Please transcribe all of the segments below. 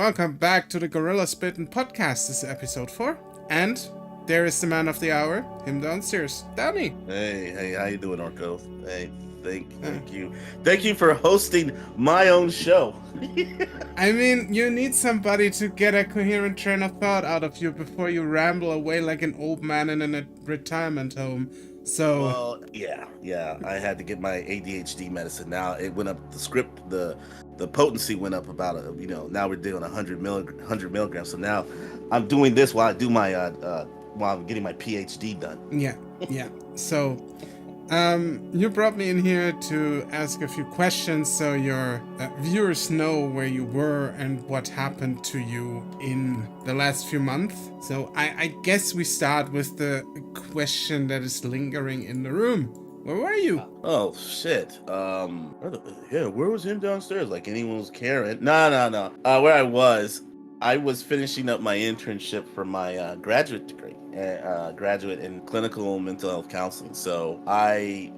welcome back to the Guerilla Spittin Podcast. This is episode 4, and there is the man of the hour, him downstairs, Danny. Hey, how you doing, Orko? Hey, thank you for hosting my own show. I mean, you need somebody to get a coherent train of thought out of you before you ramble away like an old man in a retirement home. So, well, yeah, I had to get my ADHD medicine. Now it went up. The potency went up about now we're doing 100 milligrams. So now I'm doing this while I do my while I'm getting my PhD done. Yeah. So, you brought me in here to ask a few questions so your viewers know where you were and what happened to you in the last few months. So I guess we start with the question that is lingering in the room. Where were you? Oh shit. Where was him downstairs? Like anyone was caring? No. Where I was finishing up my internship for my graduate degree, graduate in clinical mental health counseling. So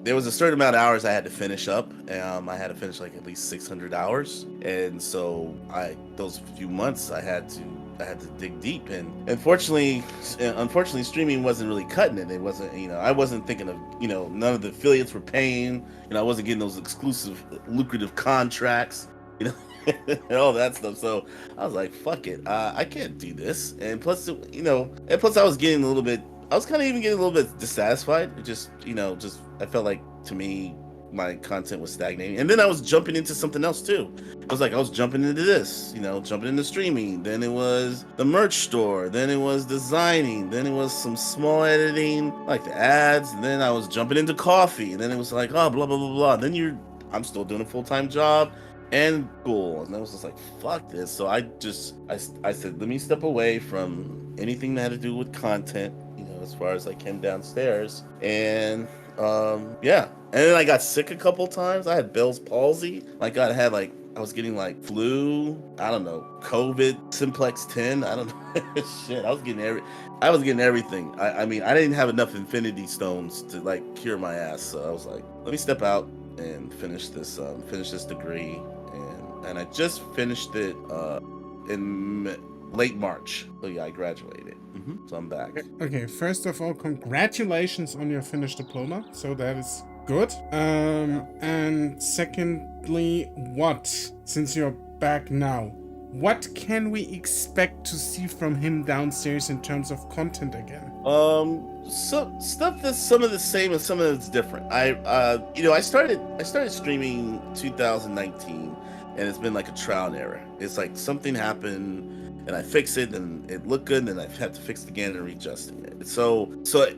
there was a certain amount of hours I had to finish up. I had to finish like at least 600 hours, and so those few months I had to dig deep, and unfortunately streaming wasn't really cutting it. It wasn't, I wasn't thinking of, none of the affiliates were paying, I wasn't getting those exclusive lucrative contracts, and all that stuff. So I was like, fuck it, I can't do this. And plus I was getting I was kind of even getting a little bit dissatisfied. I felt like, to me, my content was stagnating, and then I was jumping into something else too. It was like I was jumping into this, jumping into streaming. Then it was the merch store. Then it was designing. Then it was some small editing, like the ads. And then I was jumping into coffee. And then it was like, oh, blah blah blah blah. Then I'm still doing a full-time job and school, and I was just like, fuck this. So I said, let me step away from anything that had to do with content, as far as like him downstairs. And and then I got sick a couple times. I had Bell's palsy. I was getting like flu, I don't know, COVID, simplex 10, I don't know. Shit, I was getting everything. I mean, I didn't have enough infinity stones to like cure my ass. So I was like, let me step out and finish this degree. And I just finished it in late March. So yeah, I graduated. So I'm back. Okay, first of all, congratulations on your finished diploma. So that is good. And secondly, since you're back now, what can we expect to see from him downstairs in terms of content again? So stuff that's some of the same and some of it's different. I started streaming 2019, and it's been like a trial and error. It's like something happened, and I fix it, and it looked good, and then I had to fix it again and readjusting it. So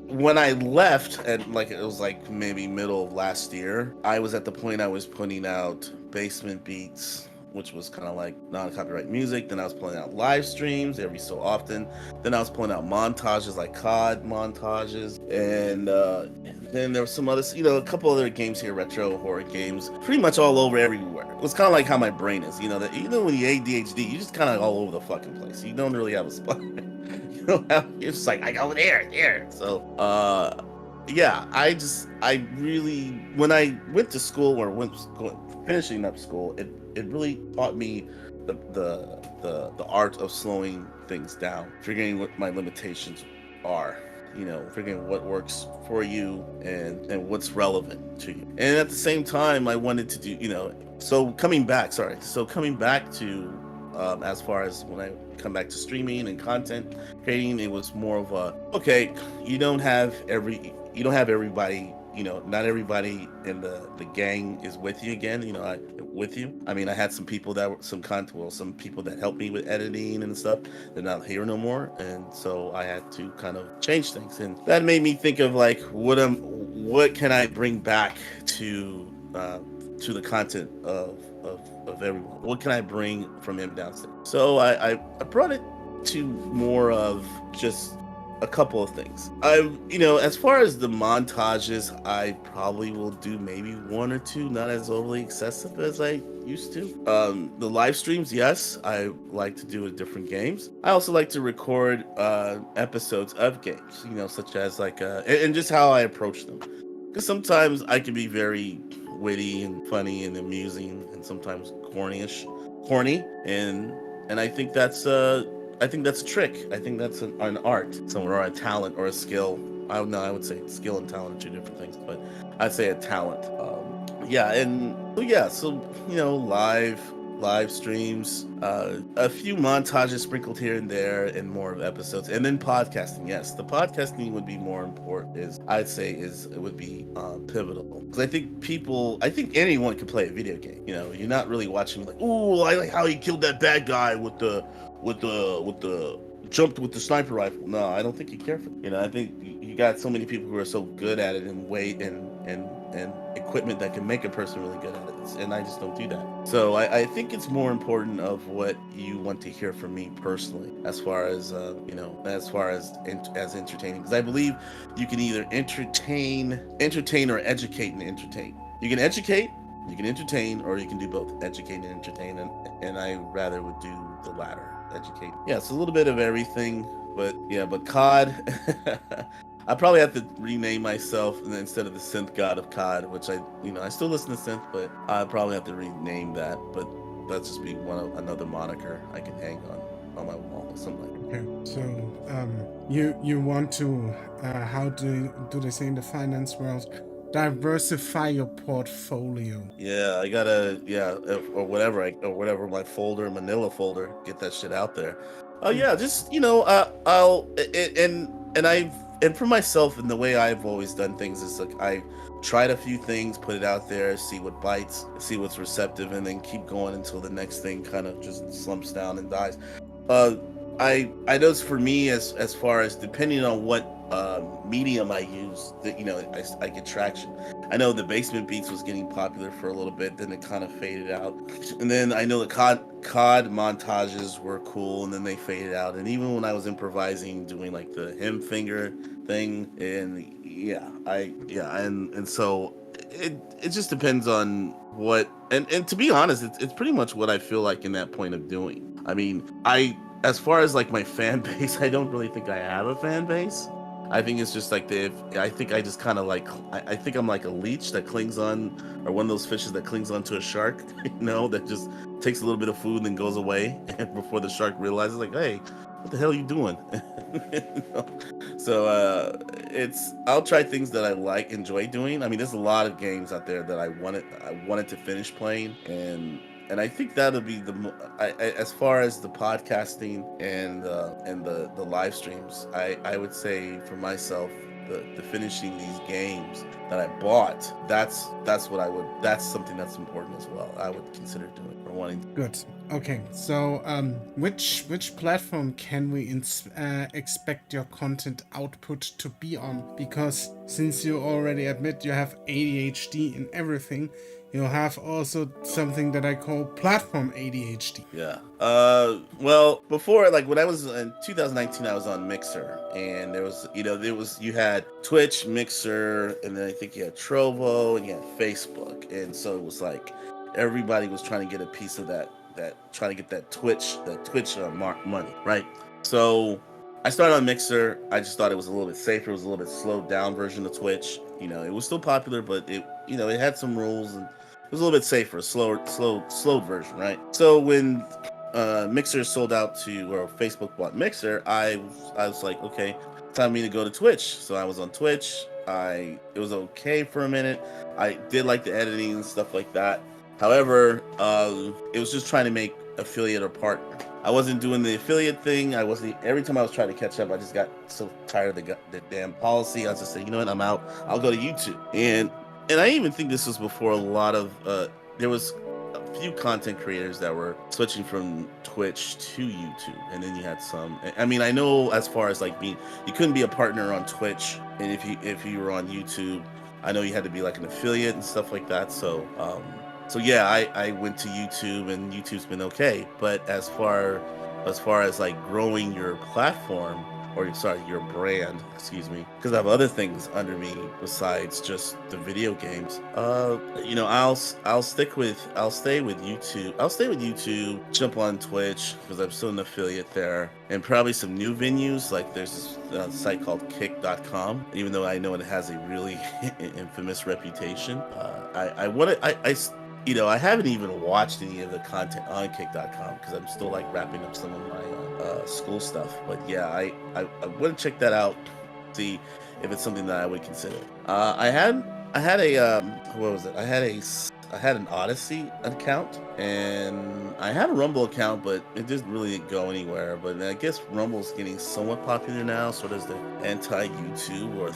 when I left, and it was like maybe middle of last year, I was at the point I was putting out basement beats, which was kind of like non-copyright music. Then I was pulling out live streams every so often. Then I was pulling out montages, like COD montages, and then there was some other, a couple other games here, retro horror games, pretty much all over everywhere. It was kind of like how my brain is, that when you ADHD, you just kind of all over the fucking place. You don't really have a spot. It's just like, I go there. So, when I went to school finishing up school, it really taught me the art of slowing things down, figuring what my limitations are, figuring what works for you and what's relevant to you. And at the same time, I wanted to do, so coming back to as far as when I come back to streaming and content creating, it was more of okay, you don't have everybody, not everybody in the gang is with you again, with you. I mean, I had some people some people that helped me with editing and stuff. They're not here no more, and so I had to kind of change things, and that made me think of like, what can I bring back to the content of everyone? What can I bring from him downstairs? So I brought it to more of just a couple of things. As far as the montages, I probably will do maybe one or two, not as overly excessive as I used to. The live streams, yes, I like to do with different games. I also like to record episodes of games, such as and just how I approach them. Because sometimes I can be very witty and funny and amusing, and sometimes corny, and I think that's a trick. I think that's an art, or a talent or a skill. I would say skill and talent are two different things, but I'd say a talent. Yeah, and so live streams, a few montages sprinkled here and there, and more of episodes, and then podcasting. Yes, the podcasting would be more important. It would be pivotal, because I think anyone can play a video game. You're not really watching like, oh, I like how he killed that bad guy with the jumped with the sniper rifle. No, I don't think you care for that. I think you got so many people who are so good at it, and weight and equipment that can make a person really good at it, and I just don't do that. So I think it's more important of what you want to hear from me personally, as far as as entertaining, because I believe you can either entertain, or educate and entertain. You can educate, you can entertain, or you can do both, educate and entertain, and I rather would do the latter, educate. Yeah, it's a little bit of everything, but COD. I probably have to rename myself, and instead of the synth god of COD, which I still listen to synth, but I probably have to rename that. But that's just be another moniker I can hang on my wall or something like that. Okay, so you want to how do they say in the finance world, diversify your portfolio? Yeah, I gotta or whatever my folder, Manila folder, get that shit out there. Oh yeah, just I'll and for myself, and the way I've always done things is like I tried a few things, put it out there, see what bites, see what's receptive, and then keep going until the next thing kind of just slumps down and dies. I know for me, as far as depending on what medium I use, that I get traction. I know the Basement Beats was getting popular for a little bit, then it kind of faded out, and then I know the COD montages were cool, and then they faded out. And even when I was improvising, doing like the hymn finger thing, and and so it just depends on what, and to be honest, it's pretty much what I feel like in that point of doing. I mean, as far as like my fan base, I don't really think I have a fan base. I think it's just like I think I just kind of like, I think I'm like a leech that clings on, or one of those fishes that clings onto a shark, that just takes a little bit of food and then goes away, and before the shark realizes, like, hey, what the hell are you doing? So I'll try things that I enjoy doing. I mean, there's a lot of games out there that I wanted to finish playing, and I think that'll be as far as the podcasting and the live streams. I would say for myself, the finishing these games that I bought, that's something that's important as well. I would consider doing or wanting to. Good. Okay, so which platform can we expect your content output to be on? Because since you already admit you have ADHD in everything, you have also something that I call platform ADHD. Yeah. Well, before, like when I was in 2019, I was on Mixer, and you had Twitch, Mixer, and then I think you had Trovo, and you had Facebook, and so it was like everybody was trying to get a piece of that trying to get that Twitch money, right? So I started on Mixer. I just thought it was a little bit safer. It was a little bit slowed down version of Twitch. It was still popular, but it had some rules, and it was a little bit safer, slowed version, right? So when Mixer sold out or Facebook bought Mixer, I was like, okay, time for me to go to Twitch. So I was on Twitch. It was okay for a minute. I did like the editing and stuff like that. However, it was just trying to make affiliate or partner. I wasn't doing the affiliate thing. Every time I was trying to catch up, I just got so tired of the damn policy. I was just saying, you know what, I'm out. I'll go to YouTube. And I even think this was before a lot of, there was a few content creators that were switching from Twitch to YouTube. And then you had some, I mean, I know as far as like you couldn't be a partner on Twitch. And if you were on YouTube, I know you had to be like an affiliate and stuff like that. So yeah, I went to YouTube, and YouTube's been okay. But as far as like growing your platform, your brand, because I have other things under me besides just the video games. I'll stay with YouTube. I'll stay with YouTube, jump on Twitch because I'm still an affiliate there, and probably some new venues. Like there's this site called Kick.com. Even though I know it has a really infamous reputation, I haven't even watched any of the content on kick.com because I'm still like wrapping up some of my school stuff. But yeah, I want to check that out, see if it's something that I would consider. I had a what was it? I had an Odyssey account and I had a Rumble account, but it just really didn't go anywhere. But I guess Rumble's getting somewhat popular now. So does the anti-YouTube or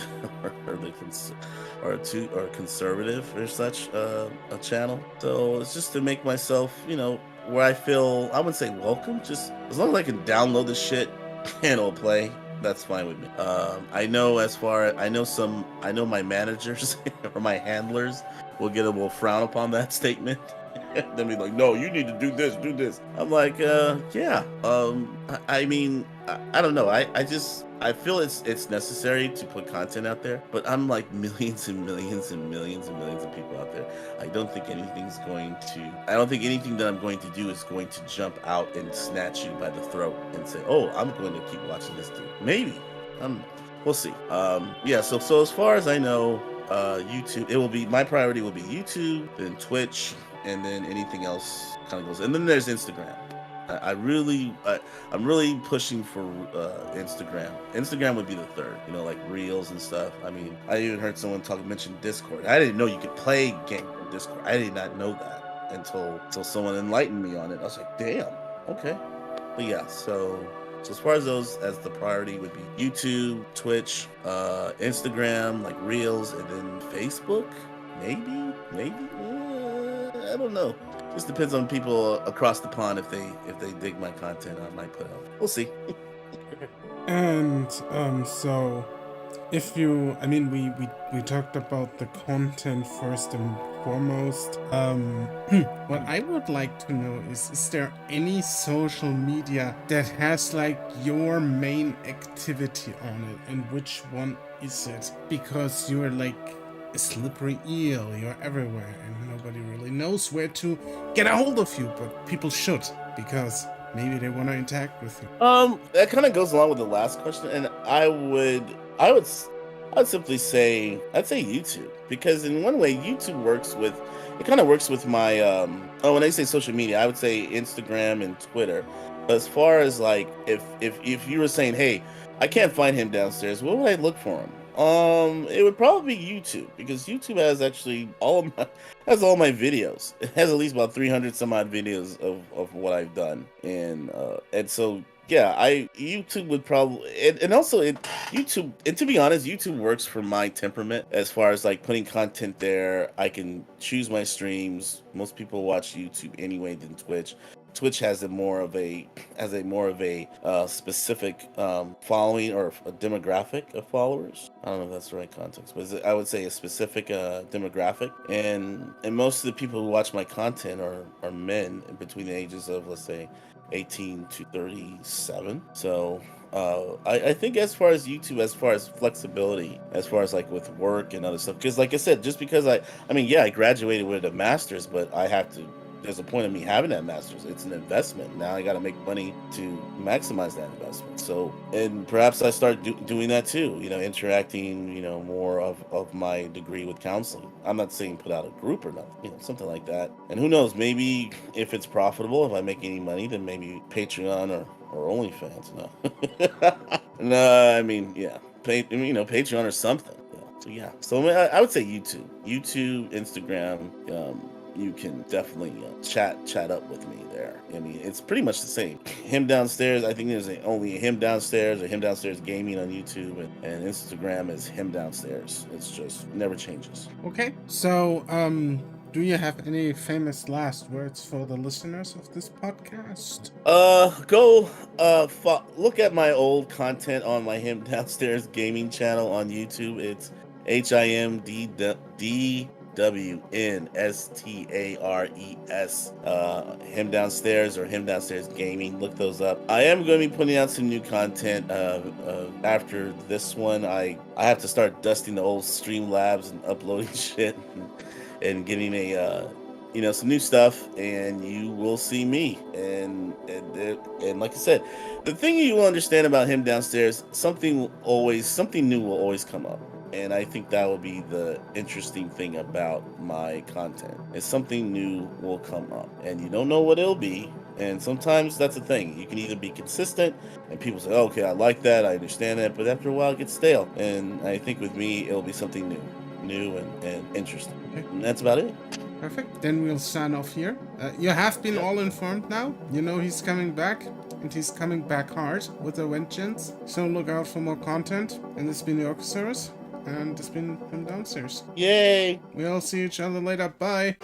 or conservative or such a channel. So it's just to make myself, where I feel I wouldn't say welcome, just as long as I can download the shit and it'll play. That's fine with me. I know my managers or my handlers will frown upon that statement. They'll be like, no, you need to do this, do this. I'm like, yeah. I mean, I don't know. I feel it's necessary to put content out there, but I'm like millions and millions and millions and millions of people out there. I don't think anything that I'm going to do is going to jump out and snatch you by the throat and say, oh, I'm going to keep watching this dude. Maybe. We'll see. Yeah, so as far as I know, YouTube, my priority will be YouTube, then Twitch, and then anything else kind of goes. And then there's Instagram. I'm really pushing for Instagram. Instagram would be the third, like Reels and stuff. I mean, I even heard someone mention Discord. I didn't know you could play game on Discord. I did not know that until someone enlightened me on it. I was like, damn, okay. But yeah, so as far as as the priority would be YouTube, Twitch, Instagram, like Reels, and then Facebook, maybe. I don't know. Just depends on people across the pond if they dig my content I might put out. We'll see. And so if you, I mean, we talked about the content first and foremost. What I would like to know is there any social media that has like your main activity on it, and which one is it? Because you're like a slippery eel, you're everywhere and nobody really knows where to get a hold of you, but people should, because maybe they want to interact with you. That kind of goes along with the last question, and I would simply say I'd say YouTube, because in one way YouTube works with my when I say social media, I would say Instagram and Twitter. But as far as like if you were saying, hey, I can't find him downstairs, where would I look for him? It would probably be YouTube, because YouTube has actually all my videos. It has at least about 300 some odd videos of what I've done, and so yeah, YouTube would probably, and also YouTube, and to be honest, YouTube works for my temperament as far as like putting content there. I can choose my streams. Most people watch YouTube anyway than Twitch. Twitch has a more of a specific following or a demographic of followers. I don't know if that's the right context, but I would say a specific demographic. And most of the people who watch my content are men between the ages of, let's say, 18 to 37. So I think as far as YouTube, as far as flexibility, as far as like with work and other stuff, because like I said, just because I graduated with a master's, but there's a point of me having that master's. It's an investment. Now I got to make money to maximize that investment. So, and perhaps I start doing that too, interacting, more of my degree with counseling. I'm not saying put out a group or nothing, something like that. And who knows, maybe if it's profitable, if I make any money, then maybe Patreon or OnlyFans. No, no, I mean, yeah, Patreon or something. Yeah. So yeah, so I would say YouTube, Instagram. You can definitely chat up with me there. I mean, it's pretty much the same. Him Downstairs, I think there's only Him Downstairs or Him Downstairs Gaming on YouTube, and Instagram is Him Downstairs. It's just never changes. Okay, so do you have any famous last words for the listeners of this podcast? Go look at my old content on my Him Downstairs Gaming channel on YouTube. It's HIMDWNSTARES, Him Downstairs or Him Downstairs Gaming. Look those up. I am going to be putting out some new content after this one. I have to start dusting the old Streamlabs and uploading shit and getting some new stuff, and you will see me. And like I said, the thing you will understand about Him Downstairs, something new will always come up. And I think that will be the interesting thing about my content. Is something new will come up, and you don't know what it'll be. And sometimes that's the thing. You can either be consistent, and people say, oh, "Okay, I like that, I understand that," but after a while, it gets stale. And I think with me, it'll be something new and interesting. Okay. And that's about it. Perfect. Then we'll sign off here. You have been Yep. all informed now. You know he's coming back, and he's coming back hard with a vengeance. So look out for more content. And this has been the Orchesaurus, and this has been him downstairs. Yay! We'll see each other later. Bye.